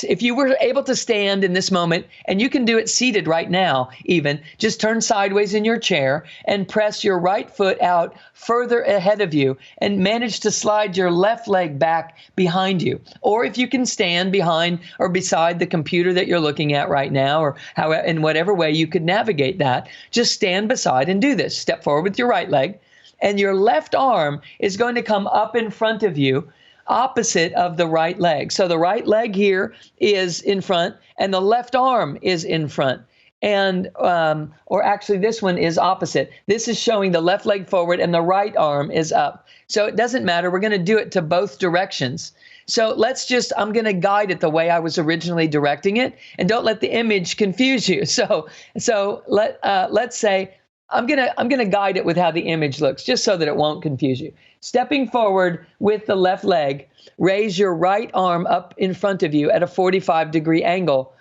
if you were able to stand in this moment, and you can do it seated right now even, just turn sideways in your chair and press your right foot out further ahead of you and manage to slide your left leg back behind you. Or if you can stand behind or beside the computer that you're looking at right now, or in whatever way you could navigate that, just stand beside and do this. Step forward with your right leg, and your left arm is going to come up in front of you, opposite of the right leg. So the right leg here is in front, and the left arm is in front. And, or actually this one is opposite. This is showing the left leg forward and the right arm is up. So it doesn't matter. We're going to do it to both directions. So I'm going to guide it the way I was originally directing it, and don't let the image confuse you. So let's say I'm going to guide it with how the image looks, just so that it won't confuse you. Stepping forward with the left leg, raise your right arm up in front of you at a 45-degree angle.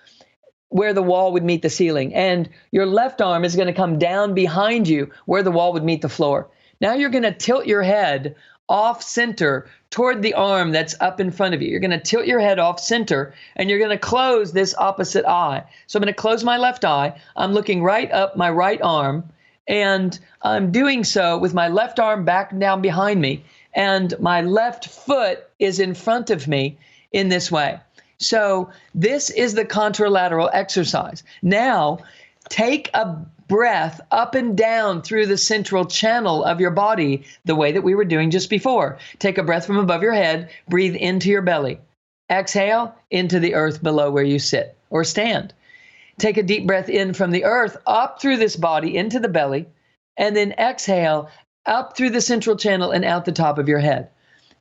where the wall would meet the ceiling. And your left arm is going to come down behind you where the wall would meet the floor. Now you're going to tilt your head off center toward the arm that's up in front of you. You're going to tilt your head off center, and you're going to close this opposite eye. So I'm going to close my left eye. I'm looking right up my right arm, and I'm doing so with my left arm back down behind me, and my left foot is in front of me in this way. So this is the contralateral exercise. Now, take a breath up and down through the central channel of your body, the way that we were doing just before. Take a breath from above your head, breathe into your belly. Exhale into the earth below where you sit or stand. Take a deep breath in from the earth up through this body into the belly, and then exhale up through the central channel and out the top of your head.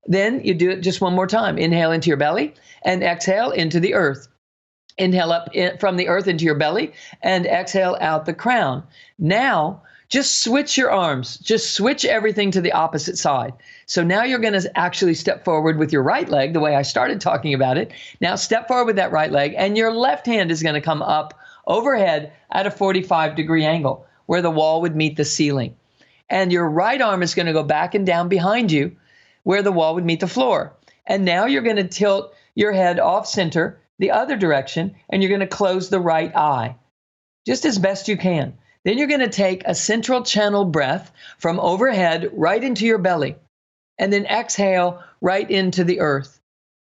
Then you do it just one more time. Inhale into your belly and exhale into the earth. Inhale up from the earth into your belly and exhale out the crown. Now, just switch your arms. Just switch everything to the opposite side. So now you're going to actually step forward with your right leg, the way I started talking about it. Now step forward with that right leg, and your left hand is going to come up overhead at a 45-degree angle where the wall would meet the ceiling. And your right arm is going to go back and down behind you where the wall would meet the floor. And now you're going to tilt your head off center the other direction, and you're going to close the right eye just as best you can. Then you're going to take a central channel breath from overhead right into your belly, and then exhale right into the earth.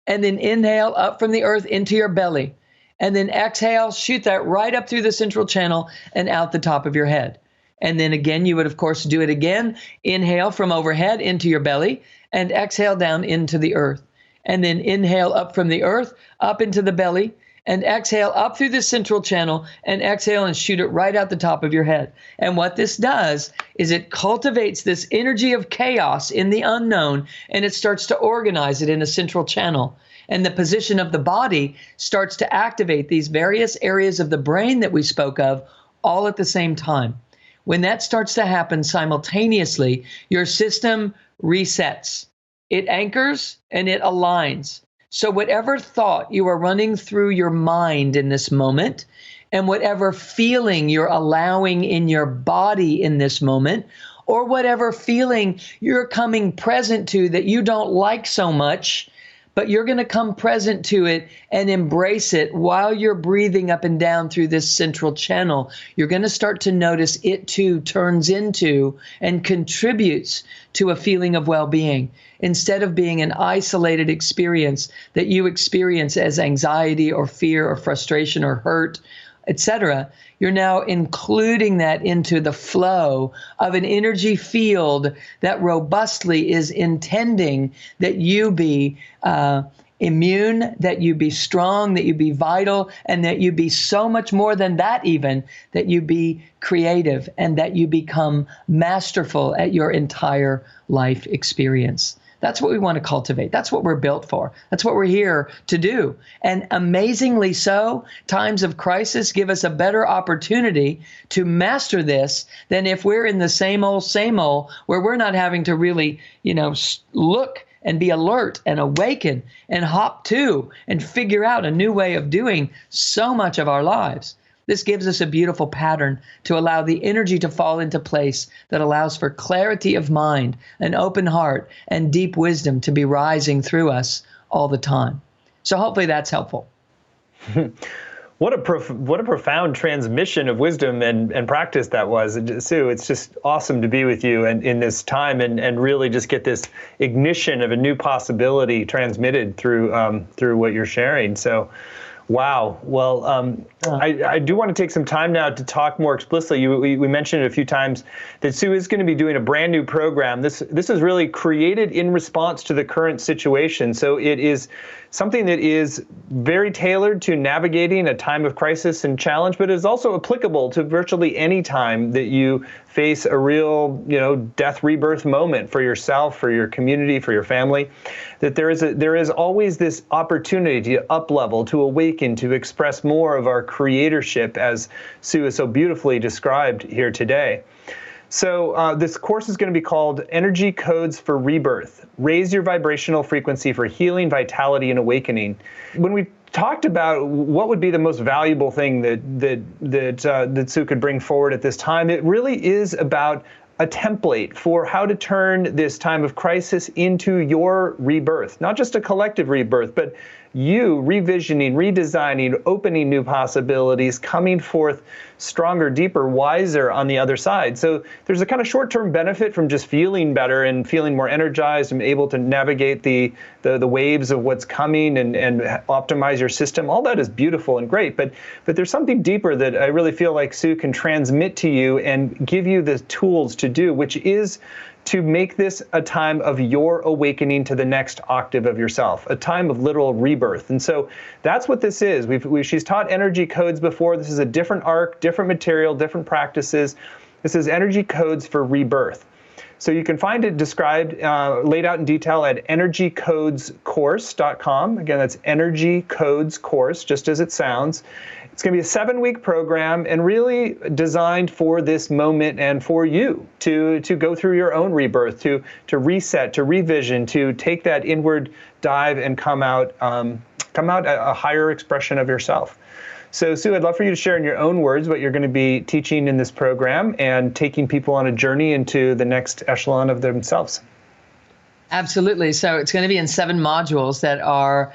And then inhale up from the earth into your belly, and then exhale, shoot that right up through the central channel and out the top of your head. And then again, you would, of course, do it again. Inhale from overhead into your belly and exhale down into the earth. And then inhale up from the earth, up into the belly, and exhale up through the central channel and exhale and shoot it right out the top of your head. And what this does is it cultivates this energy of chaos in the unknown, and it starts to organize it in a central channel. And the position of the body starts to activate these various areas of the brain that we spoke of all at the same time. When that starts to happen simultaneously, your system resets. It anchors and it aligns. So whatever thought you are running through your mind in this moment, and whatever feeling you're allowing in your body in this moment, or whatever feeling you're coming present to that you don't like so much, but you're going to come present to it and embrace it while you're breathing up and down through this central channel. You're going to start to notice it too turns into and contributes to a feeling of well-being, instead of being an isolated experience that you experience as anxiety or fear or frustration or hurt, etc. You're now including that into the flow of an energy field that robustly is intending that you be immune, that you be strong, that you be vital, and that you be so much more than that even, that you be creative and that you become masterful at your entire life experience. That's what we want to cultivate. That's what we're built for. That's what we're here to do. And amazingly so, times of crisis give us a better opportunity to master this than if we're in the same old, where we're not having to really, look and be alert and awaken and hop to and figure out a new way of doing so much of our lives. This gives us a beautiful pattern to allow the energy to fall into place that allows for clarity of mind, an open heart, and deep wisdom to be rising through us all the time. So hopefully that's helpful. What a profound transmission of wisdom and practice that was. Sue, it's just awesome to be with you and in this time and really just get this ignition of a new possibility transmitted through what you're sharing. So, wow. Well, I do want to take some time now to talk more explicitly. We mentioned it a few times that Sue is going to be doing a brand new program. This is really created in response to the current situation. So it is something that is very tailored to navigating a time of crisis and challenge, but is also applicable to virtually any time that you face a real, death rebirth moment for yourself, for your community, for your family. That there is always this opportunity to up-level, to awaken, to express more of our creatorship, as Sue has so beautifully described here today. So this course is going to be called Energy Codes for Rebirth. Raise your vibrational frequency for healing, vitality, and awakening. When we talked about what would be the most valuable thing that Sue could bring forward at this time. It really is about a template for how to turn this time of crisis into your rebirth, not just a collective rebirth, but you revisioning, redesigning, opening new possibilities, coming forth stronger, deeper, wiser on the other side. So there's a kind of short-term benefit from just feeling better and feeling more energized and able to navigate the waves of what's coming and optimize your system. All that is beautiful and great, but there's something deeper that I really feel like Sue can transmit to you and give you the tools to do, which is to make this a time of your awakening to the next octave of yourself, a time of literal rebirth. And so that's what this is. She's taught energy codes before. This is a different arc, different material, different practices. This is energy codes for rebirth. So you can find it described, laid out in detail at energycodescourse.com. Again, that's Energy Codes Course, just as it sounds. It's going to be a 7-week program and really designed for this moment and for you to go through your own rebirth, to reset, to revision, to take that inward dive and come out a higher expression of yourself. So, Sue, I'd love for you to share in your own words what you're going to be teaching in this program and taking people on a journey into the next echelon of themselves. Absolutely. So it's going to be in 7 modules that are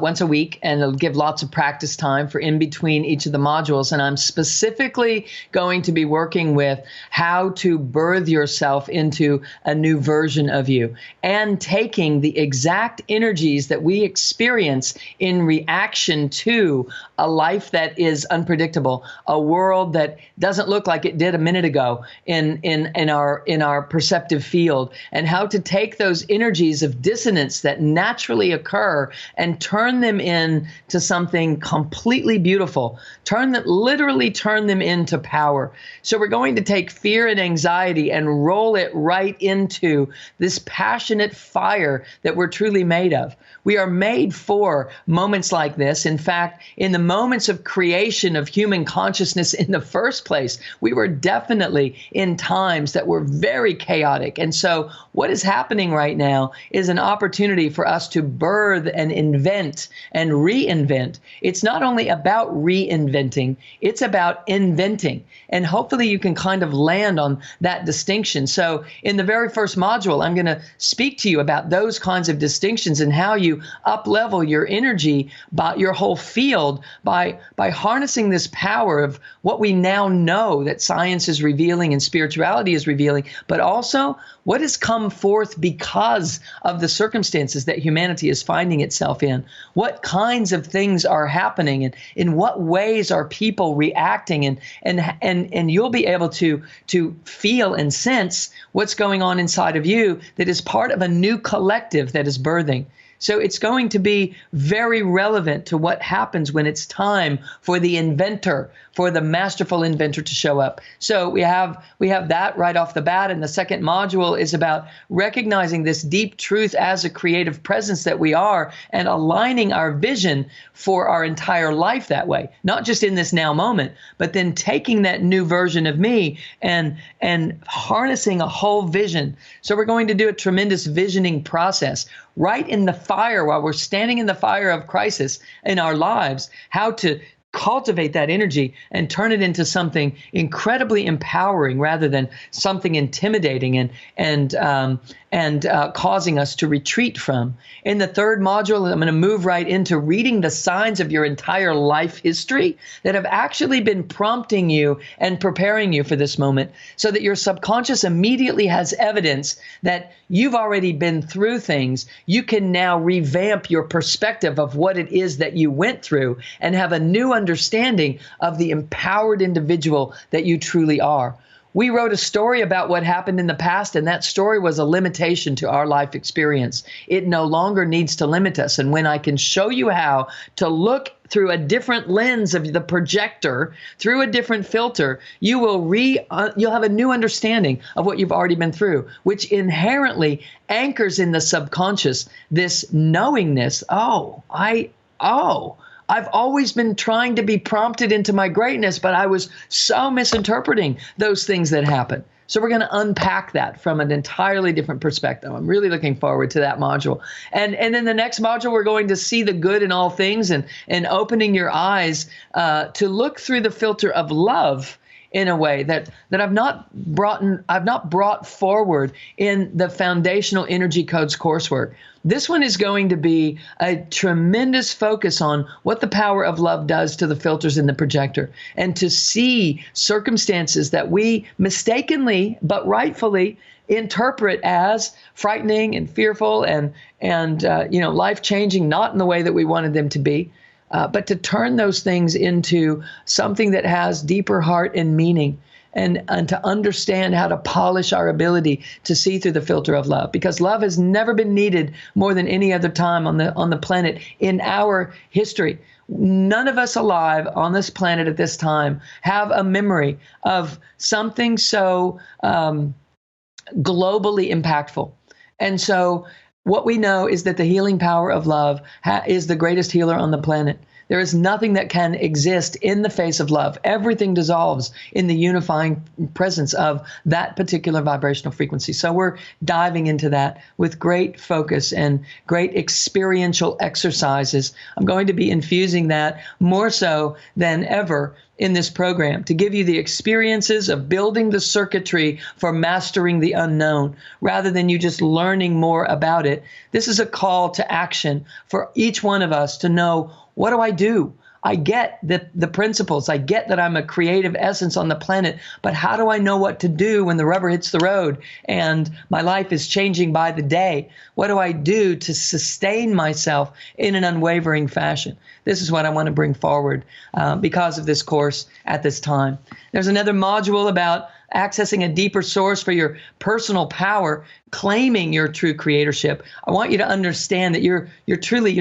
once a week, and it'll give lots of practice time for in between each of the modules. And I'm specifically going to be working with how to birth yourself into a new version of you and taking the exact energies that we experience in reaction to a life that is unpredictable, a world that doesn't look like it did a minute ago in our perceptive field, and how to take those energies of dissonance that naturally occur and turn them into something completely beautiful, literally turn them into power. So we're going to take fear and anxiety and roll it right into this passionate fire that we're truly made of. We are made for moments like this. In fact, in the moments of creation of human consciousness in the first place, we were definitely in times that were very chaotic. And so what is happening right now is an opportunity for us to birth and invent and reinvent. It's not only about reinventing, it's about inventing. And hopefully you can kind of land on that distinction. So in the very first module, I'm going to speak to you about those kinds of distinctions and how you up-level your energy, by your whole field, by harnessing this power of what we now know that science is revealing and spirituality is revealing, but also what has come forth because of the circumstances that humanity is finding itself in. What kinds of things are happening, and in what ways are people reacting, and you'll be able to feel and sense what's going on inside of you that is part of a new collective that is birthing. So it's going to be very relevant to what happens when it's time for the inventor, for the masterful inventor to show up. So we have that right off the bat. And the second module is about recognizing this deep truth as a creative presence that we are and aligning our vision for our entire life that way, not just in this now moment, but then taking that new version of me and harnessing a whole vision. So we're going to do a tremendous visioning process right in the fire, while we're standing in the fire of crisis in our lives, how to cultivate that energy and turn it into something incredibly empowering rather than something intimidating and causing us to retreat from. In the third module, I'm going to move right into reading the signs of your entire life history that have actually been prompting you and preparing you for this moment, so that your subconscious immediately has evidence that you've already been through things. You can now revamp your perspective of what it is that you went through and have a new understanding of the empowered individual that you truly are. We wrote a story about what happened in the past, and that story was a limitation to our life experience. It no longer needs to limit us. And when I can show you how to look through a different lens of the projector, through a different filter, you'll have a new understanding of what you've already been through, which inherently anchors in the subconscious this knowingness. I've always been trying to be prompted into my greatness, but I was so misinterpreting those things that happen. So we're going to unpack that from an entirely different perspective. I'm really looking forward to that module. And then the next module, we're going to see the good in all things and opening your eyes to look through the filter of love in a way that I've not brought forward in the foundational energy codes coursework. This one is going to be a tremendous focus on what the power of love does to the filters in the projector, and to see circumstances that we mistakenly but rightfully interpret as frightening and fearful and life-changing, not in the way that we wanted them to be. But to turn those things into something that has deeper heart and meaning, and to understand how to polish our ability to see through the filter of love. Because love has never been needed more than any other time on the planet in our history. None of us alive on this planet at this time have a memory of something so globally impactful. And so what we know is that the healing power of love is the greatest healer on the planet. There is nothing that can exist in the face of love. Everything dissolves in the unifying presence of that particular vibrational frequency. So we're diving into that with great focus and great experiential exercises. I'm going to be infusing that more so than ever in this program, to give you the experiences of building the circuitry for mastering the unknown, rather than you just learning more about it. This is a call to action for each one of us to know, what do I do? I get the principles. I get that I'm a creative essence on the planet, but how do I know what to do when the rubber hits the road and my life is changing by the day? What do I do to sustain myself in an unwavering fashion? This is what I want to bring forward because of this course at this time. There's another module about accessing a deeper source for your personal power, claiming your true creatorship. I want you to understand that you're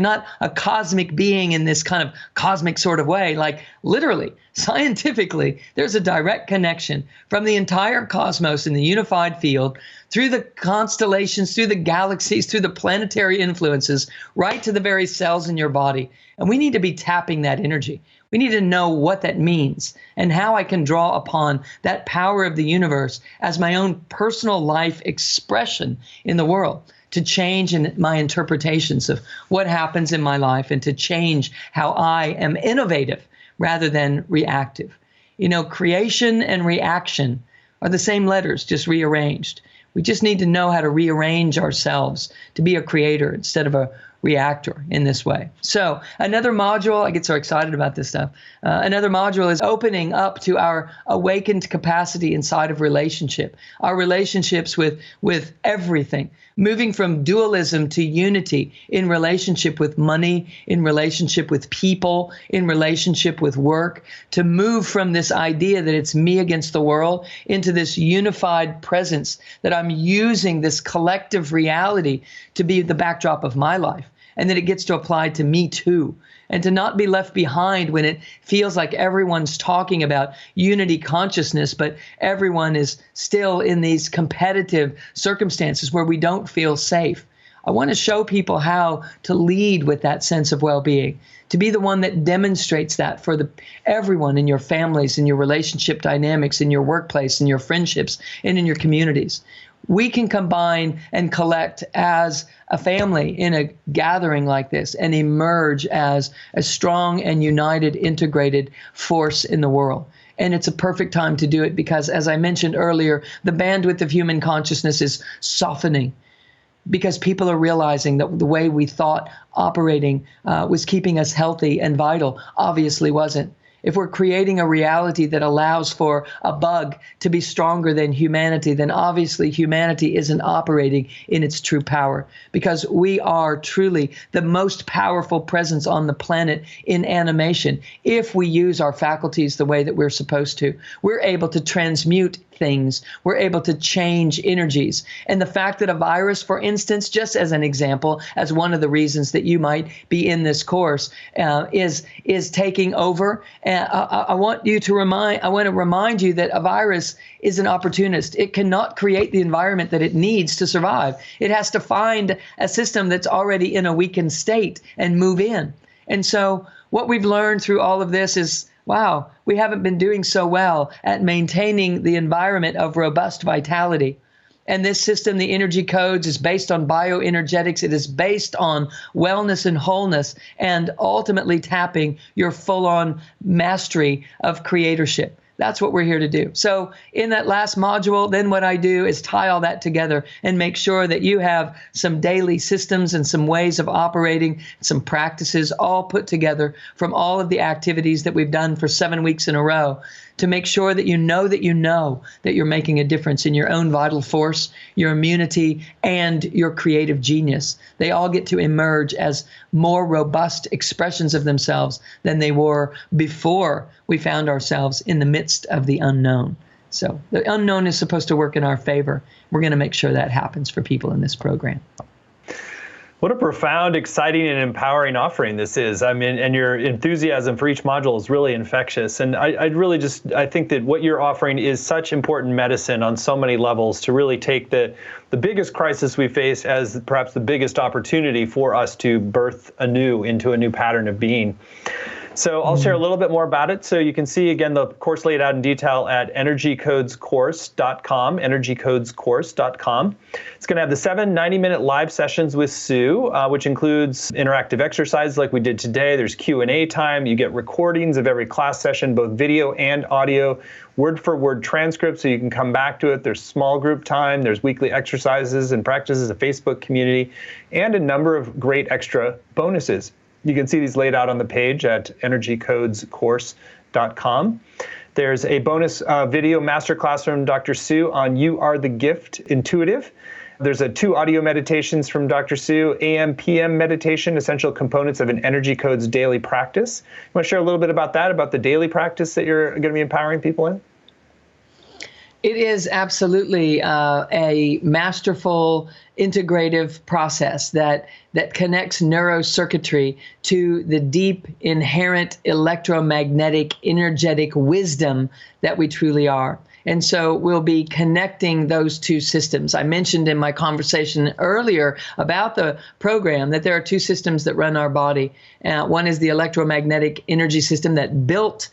not a cosmic being in this kind of cosmic sort of way. Like literally, scientifically, there's a direct connection from the entire cosmos in the unified field, through the constellations, through the galaxies, through the planetary influences, right to the very cells in your body. And we need to be tapping that energy. We need to know what that means and how I can draw upon that power of the universe as my own personal life expression in the world, to change in my interpretations of what happens in my life, and to change how I am innovative rather than reactive. You know, creation and reaction are the same letters, just rearranged. We just need to know how to rearrange ourselves to be a creator instead of a reactor in this way. So another module, I get so excited about this stuff. Another module is opening up to our awakened capacity inside of relationship, our relationships with everything, moving from dualism to unity in relationship with money, in relationship with people, in relationship with work, to move from this idea that it's me against the world into this unified presence, that I'm using this collective reality to be the backdrop of my life, and that it gets to apply to me too, and to not be left behind when it feels like everyone's talking about unity consciousness, but everyone is still in these competitive circumstances where we don't feel safe. I want to show people how to lead with that sense of well-being, to be the one that demonstrates that for everyone in your families, in your relationship dynamics, in your workplace, in your friendships, and in your communities. We can combine and collect as a family in a gathering like this and emerge as a strong and united, integrated force in the world. And it's a perfect time to do it because, as I mentioned earlier, the bandwidth of human consciousness is softening, because people are realizing that the way we thought operating was keeping us healthy and vital obviously wasn't. If we're creating a reality that allows for a bug to be stronger than humanity, then obviously humanity isn't operating in its true power, because we are truly the most powerful presence on the planet in animation. If we use our faculties the way that we're supposed to, we're able to transmute things. We're able to change energies. And the fact that a virus, for instance, just as an example, as one of the reasons that you might be in this course, is taking over. I want to remind you that a virus is an opportunist. It cannot create the environment that it needs to survive. It has to find a system that's already in a weakened state and move in. And so what we've learned through all of this is wow, we haven't been doing so well at maintaining the environment of robust vitality. And this system, the energy codes, is based on bioenergetics. It is based on wellness and wholeness, and ultimately tapping your full-on mastery of creatorship. That's what we're here to do. So in that last module, then what I do is tie all that together and make sure that you have some daily systems and some ways of operating, some practices all put together from all of the activities that we've done for 7 weeks in a row, to make sure that you know that you're making a difference in your own vital force, your immunity, and your creative genius. They all get to emerge as more robust expressions of themselves than they were before we found ourselves in the midst of the unknown. So the unknown is supposed to work in our favor. We're going to make sure that happens for people in this program. What a profound, exciting, and empowering offering this is. I mean, and your enthusiasm for each module is really infectious. And I think that what you're offering is such important medicine on so many levels to really take the biggest crisis we face as perhaps the biggest opportunity for us to birth anew into a new pattern of being. So I'll share a little bit more about it. So you can see, again, the course laid out in detail at energycodescourse.com, energycodescourse.com. It's going to have the 7 90-minute live sessions with Sue, which includes interactive exercises like we did today. There's Q&A time. You get recordings of every class session, both video and audio, word-for-word transcripts, so you can come back to it. There's small group time. There's weekly exercises and practices, a Facebook community, and a number of great extra bonuses. You can see these laid out on the page at energycodescourse.com. There's a bonus video masterclass from Dr. Sue on You Are the Gift Intuitive. There's 2 audio meditations from Dr. Sue, AM, PM meditation, essential components of an Energy Codes daily practice. You want to share a little bit about that, about the daily practice that you're going to be empowering people in? It is absolutely a masterful, integrative process that connects neurocircuitry to the deep, inherent electromagnetic, energetic wisdom that we truly are. And so we'll be connecting those two systems. I mentioned in my conversation earlier about the program that there are 2 systems that run our body. One is the electromagnetic energy system that built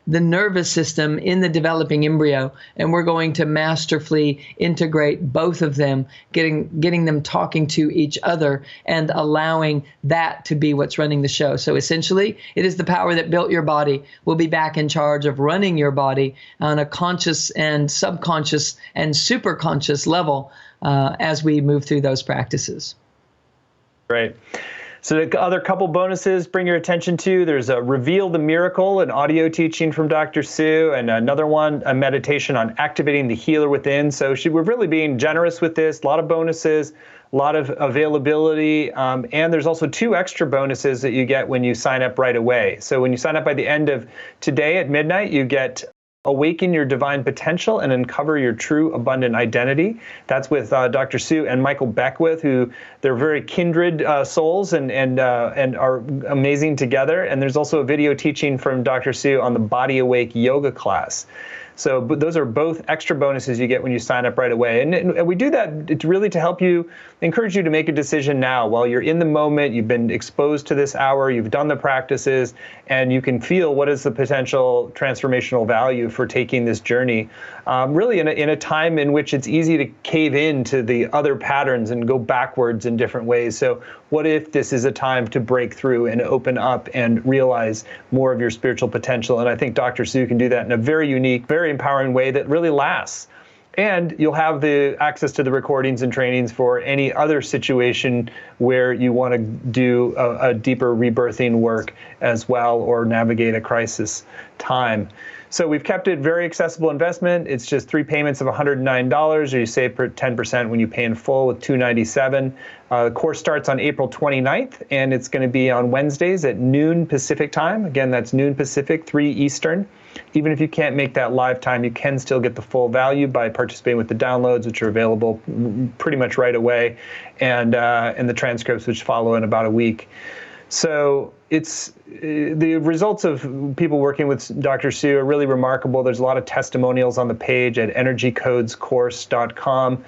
the nervous system in the developing embryo, and we're going to masterfully integrate both of them, getting them talking to each other and allowing that to be what's running the show. So essentially, it is the power that built your body. We'll be back in charge of running your body on a conscious and subconscious and superconscious level as we move through those practices. Great. So the other couple bonuses bring your attention to, there's a Reveal the Miracle, an audio teaching from Dr. Sue, and another one, a meditation on activating the healer within. So we're really being generous with this, a lot of bonuses, a lot of availability, and there's also 2 extra bonuses that you get when you sign up right away. So when you sign up by the end of today at midnight, you get Awaken Your Divine Potential and Uncover Your True Abundant Identity. That's with Dr. Sue and Michael Beckwith, who they're very kindred souls and are amazing together. And there's also a video teaching from Dr. Sue on the Body Awake yoga class. So those are both extra bonuses you get when you sign up right away. And we do that it's really to help you, encourage you to make a decision now while you're in the moment, you've been exposed to this hour, you've done the practices, and you can feel what is the potential transformational value for taking this journey. Really in a time in which it's easy to cave into the other patterns and go backwards in different ways. So what if this is a time to break through and open up and realize more of your spiritual potential? And I think Dr. Sue can do that in a very unique, very empowering way that really lasts. And you'll have the access to the recordings and trainings for any other situation where you want to do a deeper rebirthing work as well, or navigate a crisis time. So we've kept it very accessible investment. It's just 3 payments of $109, or you save 10% when you pay in full with $297. The course starts on April 29th, and it's going to be on Wednesdays at noon Pacific time. Again, that's noon Pacific, 3 Eastern. Even if you can't make that live time, you can still get the full value by participating with the downloads, which are available pretty much right away, and the transcripts, which follow in about a week. So it's the results of people working with Dr. Sue are really remarkable. There's a lot of testimonials on the page at energycodescourse.com.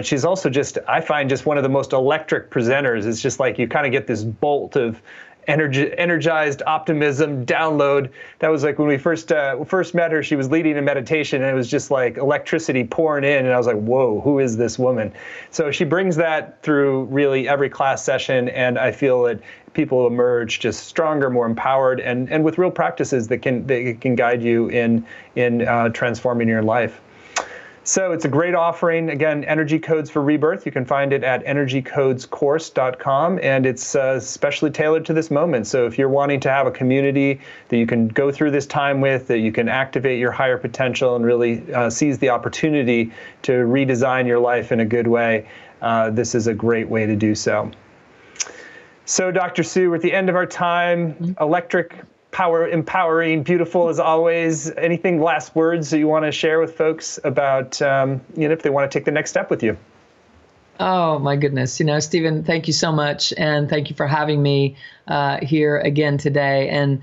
She's also I find just one of the most electric presenters. It's just like you kind of get this bolt of energized optimism download. That was like when we first met her, she was leading a meditation, and it was just like electricity pouring in, and I was like, whoa, who is this woman? So she brings that through really every class session, and I feel that people emerge just stronger, more empowered, and with real practices that can guide you in transforming your life. So it's a great offering. Again, Energy Codes for Rebirth. You can find it at energycodescourse.com, and it's specially tailored to this moment. So if you're wanting to have a community that you can go through this time with, that you can activate your higher potential and really seize the opportunity to redesign your life in a good way, this is a great way to do so. So Dr. Sue, we're at the end of our time. Electric, power, empowering, beautiful as always. Anything, last words that you want to share with folks about, if they want to take the next step with you? Oh, my goodness. Stephen, thank you so much. And thank you for having me here again today. And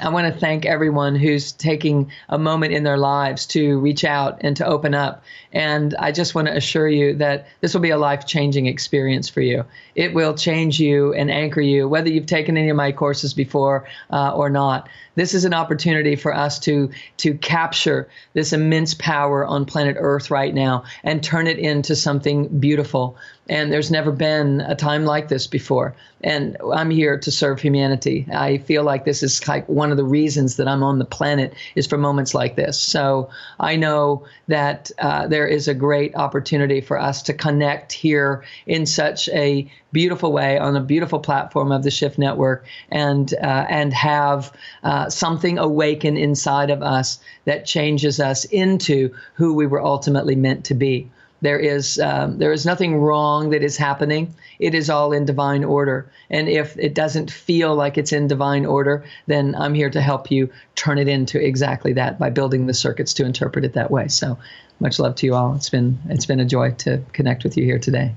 I want to thank everyone who's taking a moment in their lives to reach out and to open up. And I just want to assure you that this will be a life-changing experience for you. It will change you and anchor you, whether you've taken any of my courses before or not. This is an opportunity for us to capture this immense power on planet Earth right now and turn it into something beautiful. And there's never been a time like this before. And I'm here to serve humanity. I feel like this is like one of the reasons that I'm on the planet is for moments like this. So I know that there is a great opportunity for us to connect here in such a beautiful way on a beautiful platform of the Shift Network and have something awaken inside of us that changes us into who we were ultimately meant to be. There is nothing wrong that is happening. It is all in divine order. And if it doesn't feel like it's in divine order, then I'm here to help you turn it into exactly that by building the circuits to interpret it that way. So much love to you all. It's been a joy to connect with you here today.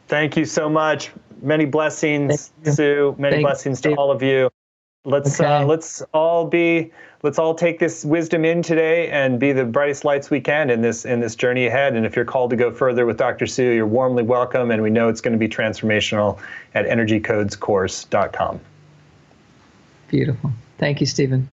Thank you so much. Many blessings, Sue. Many blessings to all of you. Let's all take this wisdom in today and be the brightest lights we can in this journey ahead. And if you're called to go further with Dr. Sue, you're warmly welcome. And we know it's going to be transformational at energycodescourse.com. Beautiful. Thank you, Stephen.